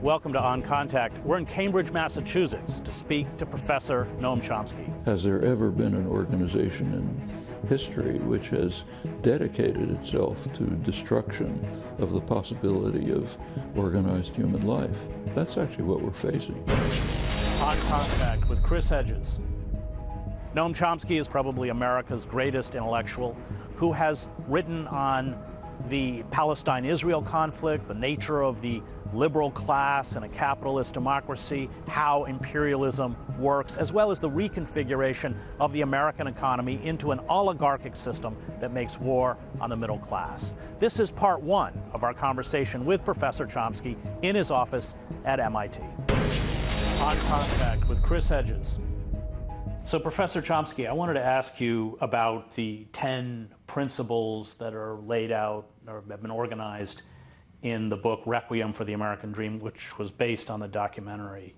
Welcome to On Contact. We're in Cambridge, Massachusetts to speak to Professor Noam Chomsky. Has there ever been an organization in history which has dedicated itself to destruction of the possibility of organized human life? That's actually what we're facing. On Contact with Chris Hedges. Noam Chomsky is probably America's greatest intellectual who has written on the Palestine-Israel conflict, the nature of the liberal class in a capitalist democracy, how imperialism works, as well as the reconfiguration of the American economy into an oligarchic system that makes war on the middle class. This is part one of our conversation with Professor Chomsky in his office at MIT. On Contact with Chris Hedges. So, Professor Chomsky, I wanted to ask you about the 10 principles that are laid out or have been organized in the book Requiem for the American Dream, which was based on the documentary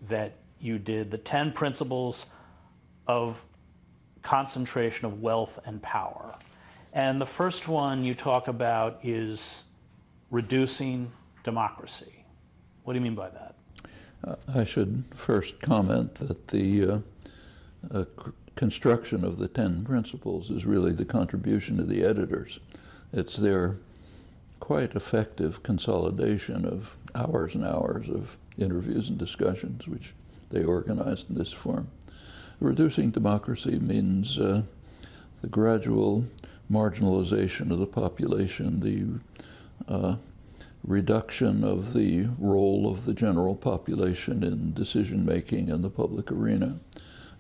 that you did, the 10 principles of concentration of wealth and power. And the first one you talk about is reducing democracy. What do you mean by that? I should first comment that the construction of the 10 principles is really the contribution of the editors. It's their quite effective consolidation of hours and hours of interviews and discussions, which they organized in this form. Reducing democracy means the gradual marginalization of the population, the reduction of the role of the general population in decision-making in the public arena,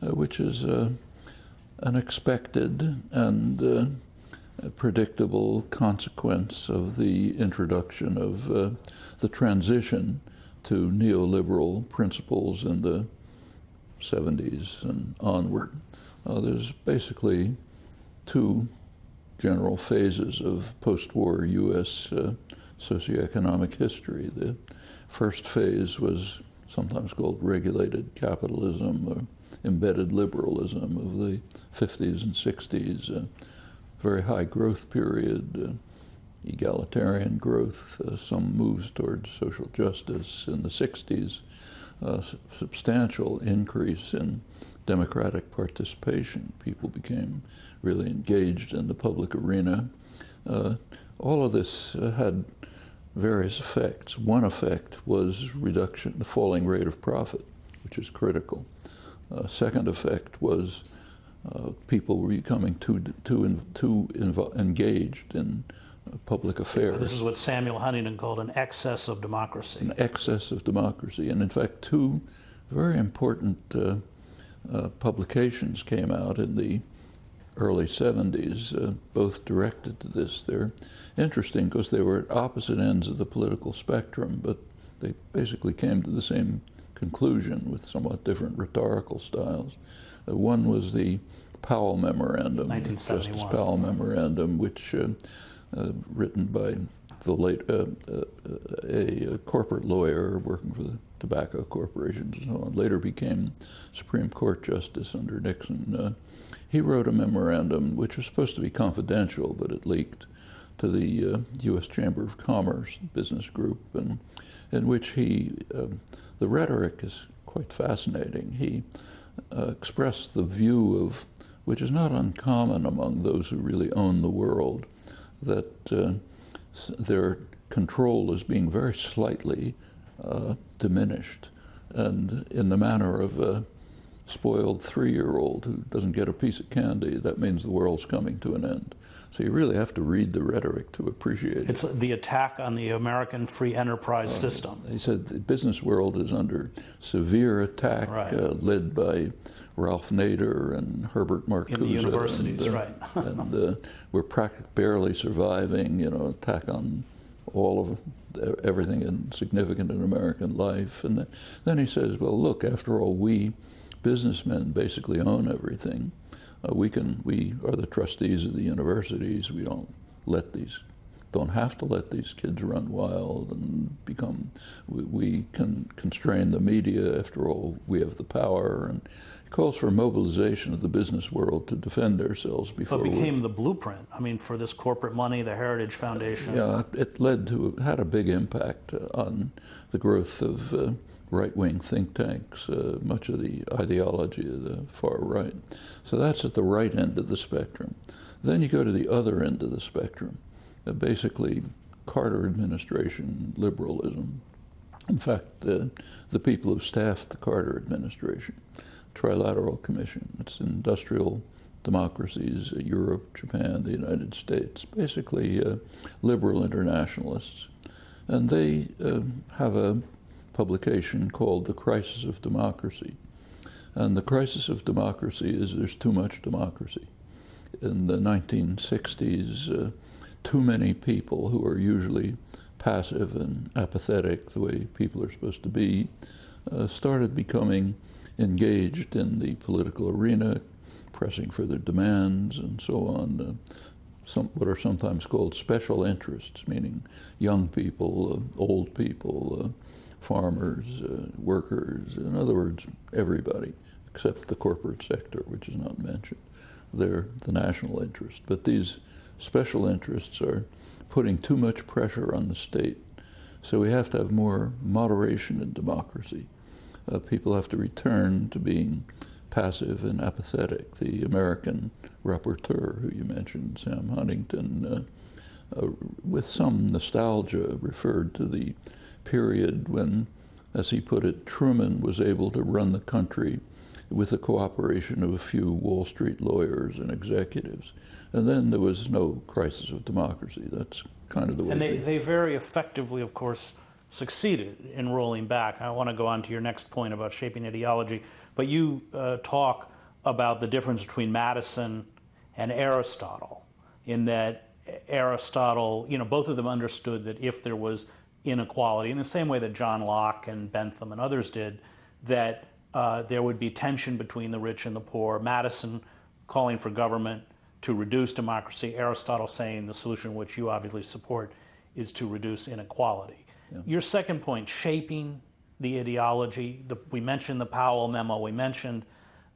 which is an expected and a predictable consequence of the introduction of the transition to neoliberal principles in the 70s and onward. There's basically two general phases of post-war U.S. Socioeconomic history. The first phase was sometimes called regulated capitalism or embedded liberalism of the 50s and 60s. Very high growth period, egalitarian growth, some moves towards social justice. In the 60s, substantial increase in democratic participation. People became really engaged in the public arena. All of this had various effects. One effect was reduction, the falling rate of profit, which is critical. Second effect was people were becoming too engaged in public affairs. This is what Samuel Huntington called an excess of democracy. An excess of democracy. And in fact, two very important publications came out in the early 70s, both directed to this. They're interesting because they were at opposite ends of the political spectrum, but they basically came to the same conclusion with somewhat different rhetorical styles. One was the Powell Memorandum, Justice Powell Memorandum, which written by the late a corporate lawyer working for the tobacco corporations and so on, later became Supreme Court Justice under Nixon. He wrote a memorandum which was supposed to be confidential, but it leaked to the U.S. Chamber of Commerce business group, and in which he, the rhetoric is quite fascinating. He expressed the view of, which is not uncommon among those who really own the world, that their control is being very slightly diminished, and in the manner of a spoiled 3-year-old who doesn't get a piece of candy, that means the world's coming to an end. So you really have to read the rhetoric to appreciate it. It's the attack on the American free enterprise system. He said the business world is under severe attack, right, led by Ralph Nader and Herbert Marcuse. In the universities, right. And we're practically barely surviving, attack on all of everything significant in American life. And then he says, well, look, after all, we businessmen basically own everything. We are the trustees of the universities. We don't let these don't have to let these kids run wild and become, we can constrain the media. After all, we have the power. And it calls for mobilization of the business world to defend ourselves before. But became the blueprint, I mean, for this corporate money, the Heritage Foundation. Yeah, it had a big impact on the growth of right-wing think tanks, much of the ideology of the far right. So that's at the right end of the spectrum. Then you go to the other end of the spectrum, basically Carter administration liberalism. In fact, the people who staffed the Carter administration, Trilateral Commission, it's industrial democracies, Europe, Japan, the United States, basically liberal internationalists. And they have a publication called The Crisis of Democracy. And the crisis of democracy is there's too much democracy. In the 1960s, too many people who are usually passive and apathetic, the way people are supposed to be, started becoming engaged in the political arena, pressing for their demands and so on. What are sometimes called special interests, meaning young people, old people, farmers, workers, in other words, everybody, except the corporate sector, which is not mentioned. They're the national interest. But these special interests are putting too much pressure on the state. So we have to have more moderation in democracy. People have to return to being passive and apathetic. The American rapporteur, who you mentioned, Sam Huntington, with some nostalgia referred to the period when, as he put it, Truman was able to run the country with the cooperation of a few Wall Street lawyers and executives. And then there was no crisis of democracy. That's kind of the way. And they very effectively, of course, succeeded in rolling back. I want to go on to your next point about shaping ideology, but you talk about the difference between Madison and Aristotle, in that Aristotle, both of them understood that if there was inequality, in the same way that John Locke and Bentham and others did, that there would be tension between the rich and the poor. Madison calling for government to reduce democracy, Aristotle saying the solution, which you obviously support, is to reduce inequality. Yeah. Your second point, shaping the ideology, we mentioned the Powell memo, we mentioned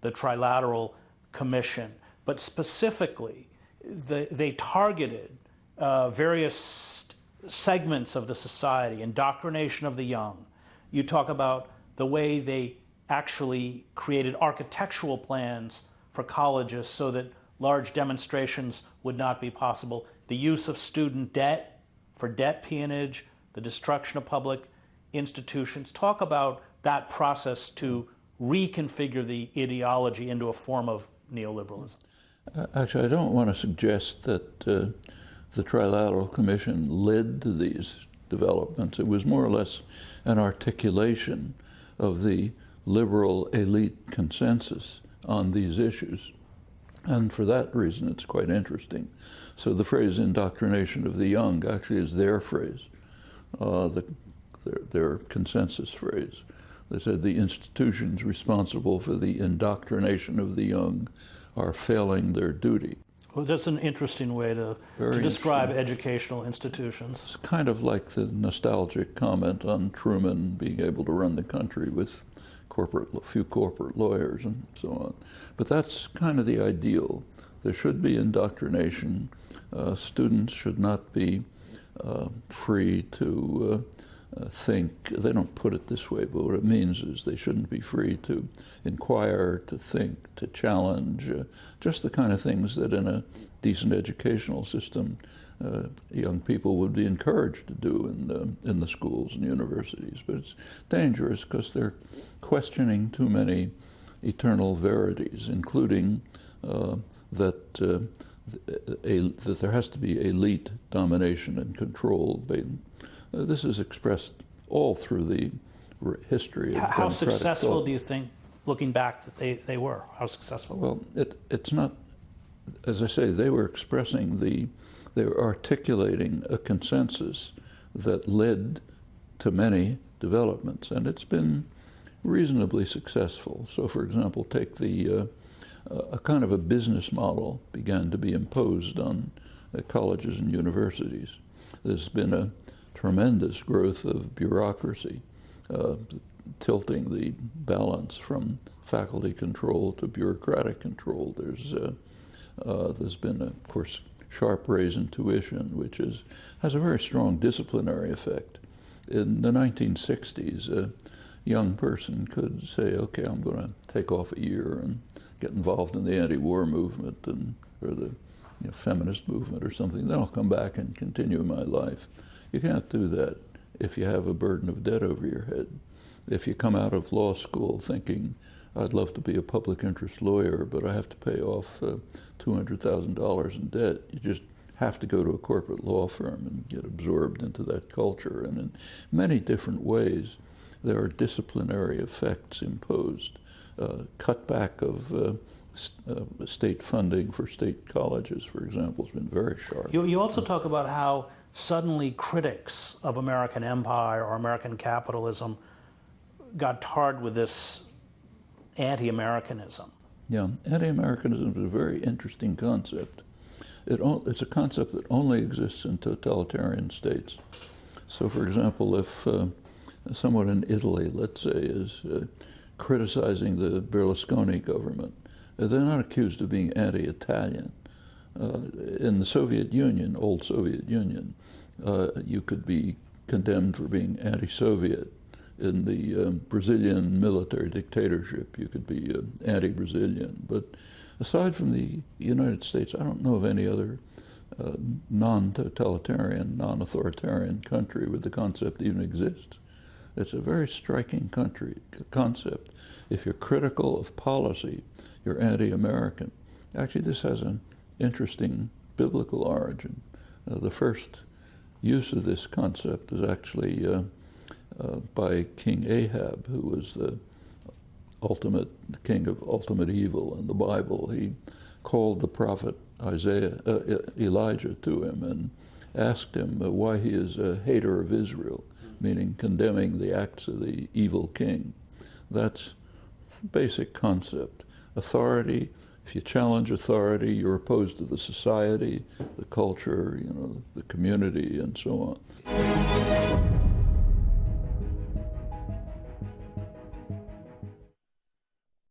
the Trilateral Commission, but specifically they targeted various segments of the society, indoctrination of the young. You talk about the way they actually created architectural plans for colleges so that large demonstrations would not be possible, the use of student debt for debt peonage, the destruction of public institutions. Talk about that process to reconfigure the ideology into a form of neoliberalism. Actually, I don't want to suggest that the Trilateral Commission led to these developments. It was more or less an articulation of the liberal elite consensus on these issues. And for that reason, it's quite interesting. So the phrase indoctrination of the young actually is their phrase, their consensus phrase. They said the institutions responsible for the indoctrination of the young are failing their duty. Well, that's an interesting way to describe educational institutions. It's kind of like the nostalgic comment on Truman being able to run the country with a few corporate lawyers and so on. But that's kind of the ideal. There should be indoctrination. Students should not be free to think. They don't put it this way, but what it means is they shouldn't be free to inquire, to think, to challenge, just the kind of things that in a decent educational system young people would be encouraged to do in the schools and universities. But it's dangerous because they're questioning too many eternal verities, including that there has to be elite domination and control. This is expressed all through the history of How successful thought. do you think, looking back, that they were? How successful? Well, it's not, as I say, they were they were articulating a consensus that led to many developments, and it's been reasonably successful. So, for example, take a kind of a business model began to be imposed on colleges and universities. There's been a tremendous growth of bureaucracy, tilting the balance from faculty control to bureaucratic control. There's been, of course, sharp raise in tuition, which has a very strong disciplinary effect. In the 1960s, a young person could say, okay, I'm going to take off a year and get involved in the anti-war movement or the feminist movement or something, then I'll come back and continue my life. You can't do that if you have a burden of debt over your head. If you come out of law school thinking, I'd love to be a public interest lawyer, but I have to pay off $200,000 in debt, you just have to go to a corporate law firm and get absorbed into that culture. And in many different ways, there are disciplinary effects imposed. Cutback of state funding for state colleges, for example, has been very sharp. You also talk about how suddenly critics of American empire or American capitalism got tarred with this anti-Americanism. Yeah, anti-Americanism is a very interesting concept. It's a concept that only exists in totalitarian states. So, for example, if someone in Italy, let's say, is criticizing the Berlusconi government, they're not accused of being anti-Italian. In the Soviet Union, old Soviet Union, you could be condemned for being anti-Soviet. In the Brazilian military dictatorship, you could be anti-Brazilian. But aside from the United States, I don't know of any other non-totalitarian, non-authoritarian country where the concept even exists. It's a very striking concept. If you're critical of policy, you're anti-American. Actually, this has an interesting biblical origin. The first use of this concept is actually by King Ahab, who was the king of ultimate evil in the Bible. He called the prophet Elijah to him and asked him why he is a hater of Israel, meaning condemning the acts of the evil king. That's the basic concept. Authority, if you challenge authority, you're opposed to the society, the culture, the community, and so on.